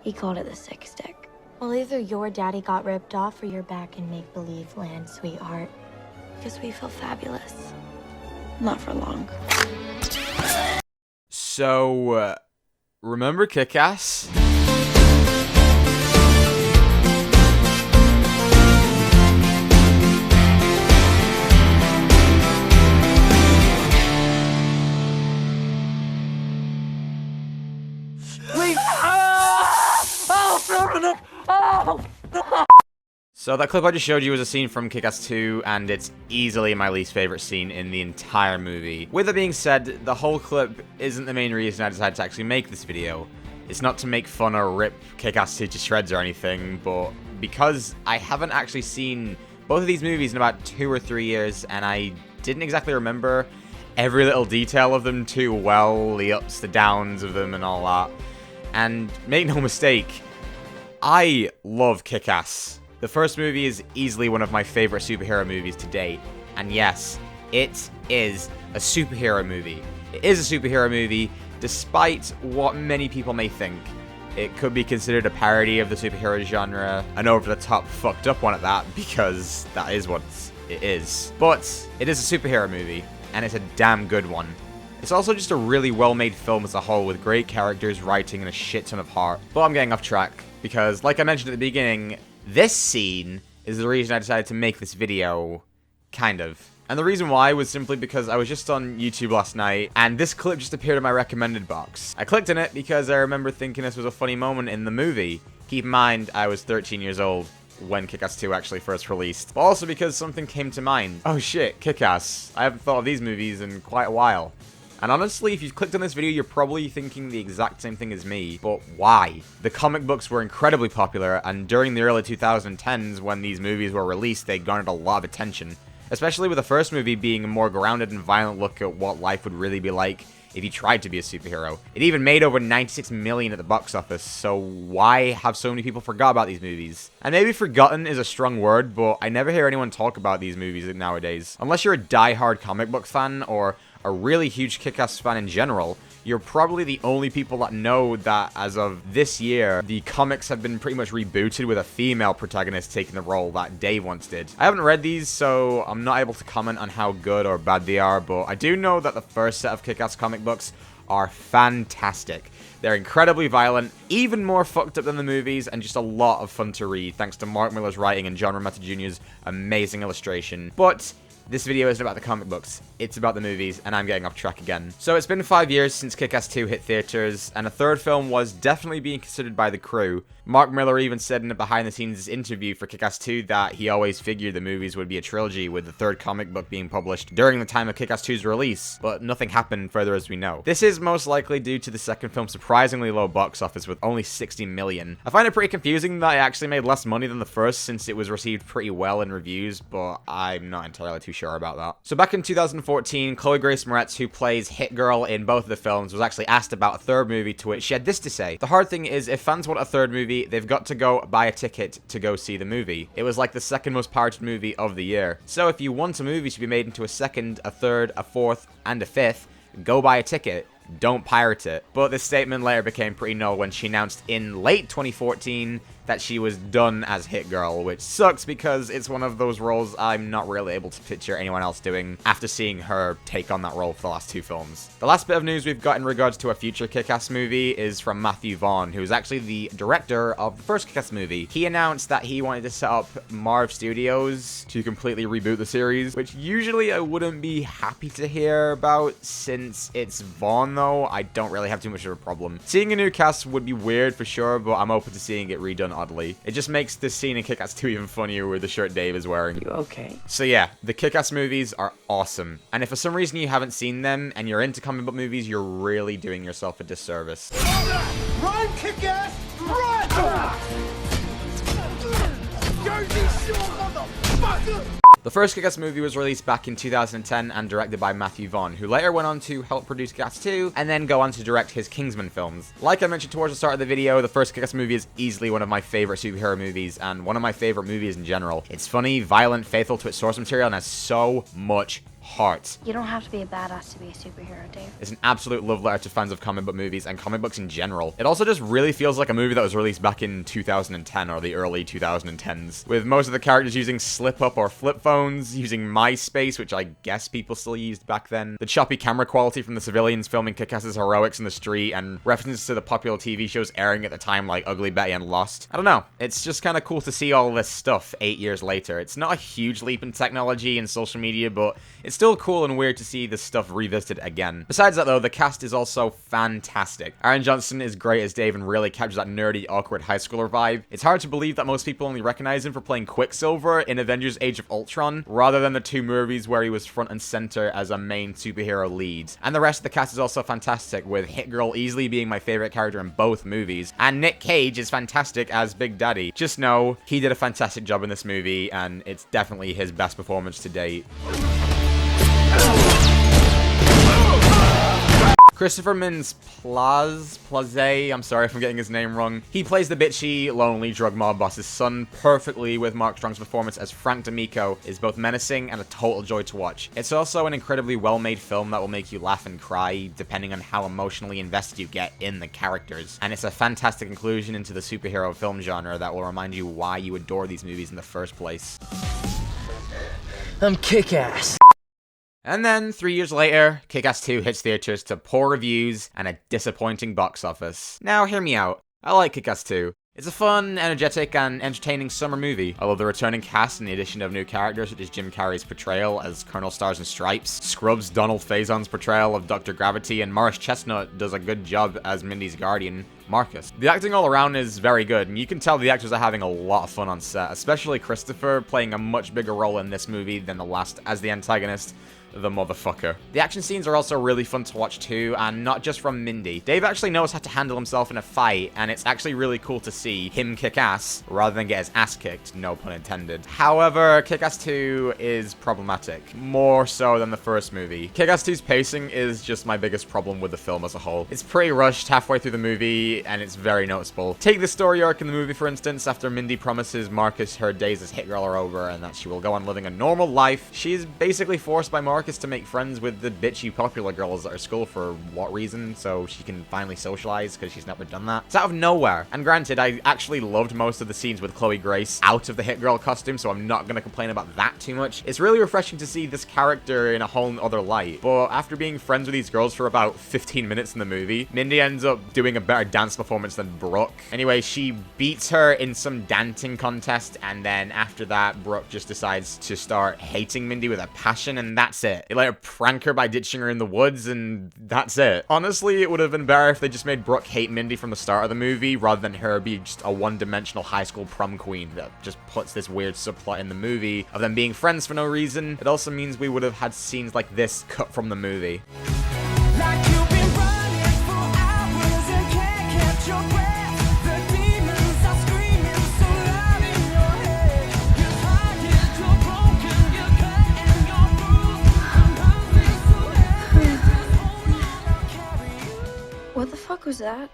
He called it the sick stick. Well, either your daddy got ripped off or you're back in make-believe land, sweetheart. Because we feel fabulous. Not for long. So, remember Kick-Ass? So that clip I just showed you was a scene from Kick-Ass 2, and it's easily my least favorite scene in the entire movie. With that being said, the whole clip isn't the main reason I decided to actually make this video. It's not to make fun or rip Kick-Ass 2 to shreds or anything, but because I haven't actually seen both of these movies in about 2 or 3 years, and I didn't exactly remember every little detail of them too well, the ups, the downs of them and all that. And make no mistake, I love Kick-Ass. The first movie is easily one of my favorite superhero movies to date. And yes, it is a superhero movie. It is a superhero movie, despite what many people may think. It could be considered a parody of the superhero genre, an over-the-top fucked up one at that, because that is what it is. But it is a superhero movie, and it's a damn good one. It's also just a really well-made film as a whole, with great characters, writing, and a shit ton of heart. But I'm getting off track, because like I mentioned at the beginning, this scene is the reason I decided to make this video, kind of. And the reason why was simply because I was just on YouTube last night, and this clip just appeared in my recommended box. I clicked on it because I remember thinking this was a funny moment in the movie. Keep in mind, I was 13 years old when Kick-Ass 2 actually first released. But also because something came to mind. Oh shit, Kick-Ass. I haven't thought of these movies in quite a while. And honestly, if you've clicked on this video, you're probably thinking the exact same thing as me, but why? The comic books were incredibly popular, and during the early 2010s, when these movies were released, they garnered a lot of attention. Especially with the first movie being a more grounded and violent look at what life would really be like if you tried to be a superhero. It even made over 96 million at the box office, so why have so many people forgot about these movies? And maybe forgotten is a strong word, but I never hear anyone talk about these movies nowadays. Unless you're a die-hard comic book fan, or a really huge Kick-Ass fan in general, you're probably the only people that know that as of this year, the comics have been pretty much rebooted with a female protagonist taking the role that Dave once did. I haven't read these, so I'm not able to comment on how good or bad they are, but I do know that the first set of Kick-Ass comic books are fantastic. They're incredibly violent, even more fucked up than the movies, and just a lot of fun to read, thanks to Mark Millar's writing and John Romita Jr.'s amazing illustration. But this video isn't about the comic books, it's about the movies, and I'm getting off track again. So it's been 5 years since Kick-Ass 2 hit theaters, and a third film was definitely being considered by the crew. Mark Millar even said in a behind-the-scenes interview for Kick-Ass 2 that he always figured the movies would be a trilogy, with the third comic book being published during the time of Kick-Ass 2's release, but nothing happened further as we know. This is most likely due to the second film's surprisingly low box office with only 60 million. I find it pretty confusing that it actually made less money than the first, since it was received pretty well in reviews, but I'm not entirely too sure about that. So back in 2014, Chloe Grace Moretz, who plays Hit Girl in both of the films, was actually asked about a third movie, to which she had this to say: "The hard thing is, if fans want a third movie, they've got to go buy a ticket to go see the movie. It was like the second most pirated movie of the year. So if you want a movie to be made into a second, a third, a fourth, and a fifth, go buy a ticket. Don't pirate it." But this statement later became pretty null when she announced in late 2014 that she was done as Hit Girl, which sucks because it's one of those roles I'm not really able to picture anyone else doing after seeing her take on that role for the last 2 films. The last bit of news we've got in regards to a future Kick-Ass movie is from Matthew Vaughn, who is actually the director of the first Kick-Ass movie. He announced that he wanted to set up Marv Studios to completely reboot the series, which usually I wouldn't be happy to hear about. Since it's Vaughn though, I don't really have too much of a problem. Seeing a new cast would be weird for sure, but I'm open to seeing it redone oddly. It just makes this scene in Kick-Ass 2 even funnier with the shirt Dave is wearing. You okay? So yeah, the Kick-Ass movies are awesome. And if for some reason you haven't seen them and you're into comic book movies, you're really doing yourself a disservice. Run, Kick-Ass! Run! Jersey Shore, motherfucker! The first Kick-Ass movie was released back in 2010 and directed by Matthew Vaughn, who later went on to help produce Kick-Ass 2 and then go on to direct his Kingsman films. Like I mentioned towards the start of the video, the first Kick-Ass movie is easily one of my favorite superhero movies and one of my favorite movies in general. It's funny, violent, faithful to its source material, and has so much heart. You don't have to be a badass to be a superhero, Dave. It's an absolute love letter to fans of comic book movies and comic books in general. It also just really feels like a movie that was released back in 2010 or the early 2010s, with most of the characters using slip-up or flip phones, using MySpace, which I guess people still used back then, the choppy camera quality from the civilians filming Kick-Ass's heroics in the street, and references to the popular TV shows airing at the time like Ugly Betty and Lost. I don't know, it's just kind of cool to see all this stuff 8 years later. It's not a huge leap in technology and social media, but it's still cool and weird to see this stuff revisited again. Besides that though, the cast is also fantastic. Aaron Johnson is great as Dave and really captures that nerdy, awkward high schooler vibe. It's hard to believe that most people only recognize him for playing Quicksilver in Avengers Age of Ultron, rather than the 2 movies where he was front and center as a main superhero lead. And the rest of the cast is also fantastic, with Hit Girl easily being my favorite character in both movies, and Nick Cage is fantastic as Big Daddy. Just know, he did a fantastic job in this movie, and it's definitely his best performance to date. Christopher Mintz-Plasse, I'm sorry if I'm getting his name wrong. He plays the bitchy, lonely drug mob boss's son perfectly, with Mark Strong's performance as Frank D'Amico is both menacing and a total joy to watch. It's also an incredibly well-made film that will make you laugh and cry, depending on how emotionally invested you get in the characters. And it's a fantastic inclusion into the superhero film genre that will remind you why you adore these movies in the first place. I'm Kick-Ass. And then, 3 years later, Kick-Ass 2 hits theaters to poor reviews and a disappointing box office. Now, hear me out. I like Kick-Ass 2. It's a fun, energetic, and entertaining summer movie. I love the returning cast and the addition of new characters such as Jim Carrey's portrayal as Colonel Stars and Stripes, Scrubs' Donald Faison's portrayal of Dr. Gravity, and Morris Chestnut does a good job as Mindy's guardian, Marcus. The acting all around is very good, and you can tell the actors are having a lot of fun on set, especially Christopher playing a much bigger role in this movie than the last as the antagonist, the motherfucker. The action scenes are also really fun to watch too, and not just from Mindy. Dave actually knows how to handle himself in a fight, and it's actually really cool to see him kick ass rather than get his ass kicked, no pun intended. However, Kick-Ass 2 is problematic, more so than the first movie. Kick-Ass 2's pacing is just my biggest problem with the film as a whole. It's pretty rushed halfway through the movie, and it's very noticeable. Take the story arc in the movie for instance. After Mindy promises Marcus her days as Hit Girl are over and that she will go on living a normal life, she's basically forced by Marcus to make friends with the bitchy popular girls at her school for what reason? So she can finally socialize because she's never done that. It's out of nowhere. And granted, I actually loved most of the scenes with Chloe Grace out of the Hit Girl costume, so I'm not going to complain about that too much. It's really refreshing to see this character in a whole other light. But after being friends with these girls for about 15 minutes in the movie, Mindy ends up doing a better dance performance than Brooke. Anyway, she beats her in some dancing contest, and then after that, Brooke just decides to start hating Mindy with a passion, and that's it. They let her prank her by ditching her in the woods, and that's it. Honestly, it would have been better if they just made Brooke hate Mindy from the start of the movie, rather than her be just a one-dimensional high school prom queen that just puts this weird subplot in the movie of them being friends for no reason. It also means we would have had scenes like this cut from the movie. Like you've been running for hours and can't catch your breath. The demons are screaming so loud in your head. Your heart is so broken, you're cut and you're bruised. I'm hungry so heavy, just hold on, I'll carry you. What the fuck was that?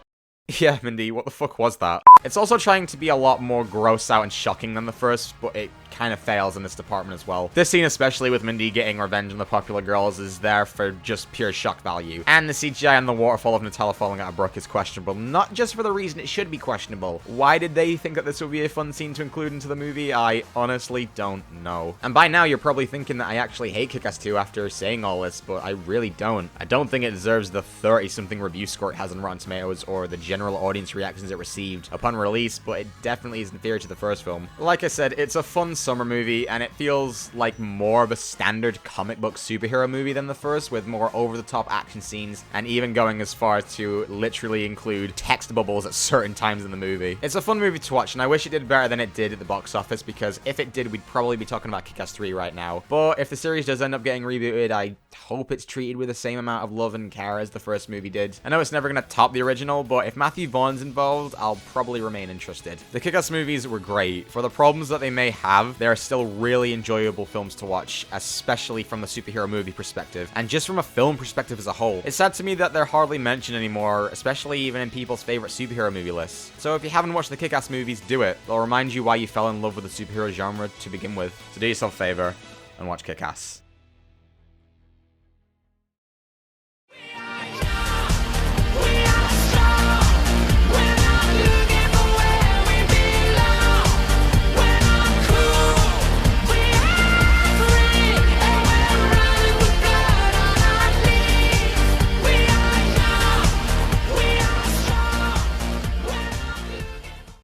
Yeah, Mindy, what the fuck was that? It's also trying to be a lot more gross out and shocking than the first, but it kind of fails in this department as well. This scene, especially with Mindy getting revenge on the popular girls, is there for just pure shock value. And the CGI on the waterfall of Nutella falling out of Brooke is questionable, not just for the reason it should be questionable. Why did they think that this would be a fun scene to include into the movie? I honestly don't know. And by now, you're probably thinking that I actually hate Kick-Ass 2 after saying all this, but I really don't. I don't think it deserves the 30-something review score it has on Rotten Tomatoes or the general audience reactions it received upon release, but it definitely is inferior to the first film. Like I said, it's a fun summer movie, and it feels like more of a standard comic book superhero movie than the first, with more over-the-top action scenes, and even going as far as to literally include text bubbles at certain times in the movie. It's a fun movie to watch, and I wish it did better than it did at the box office, because if it did, we'd probably be talking about Kick-Ass 3 right now. But if the series does end up getting rebooted, I hope it's treated with the same amount of love and care as the first movie did. I know it's never going to top the original, but if Matthew Vaughn's involved, I'll probably remain interested. The Kick-Ass movies were great. For the problems that they may have, they are still really enjoyable films to watch, especially from the superhero movie perspective, and just from a film perspective as a whole. It's sad to me that they're hardly mentioned anymore, especially even in people's favorite superhero movie lists. So if you haven't watched the Kick-Ass movies, do it. They'll remind you why you fell in love with the superhero genre to begin with. So do yourself a favor and watch Kick-Ass.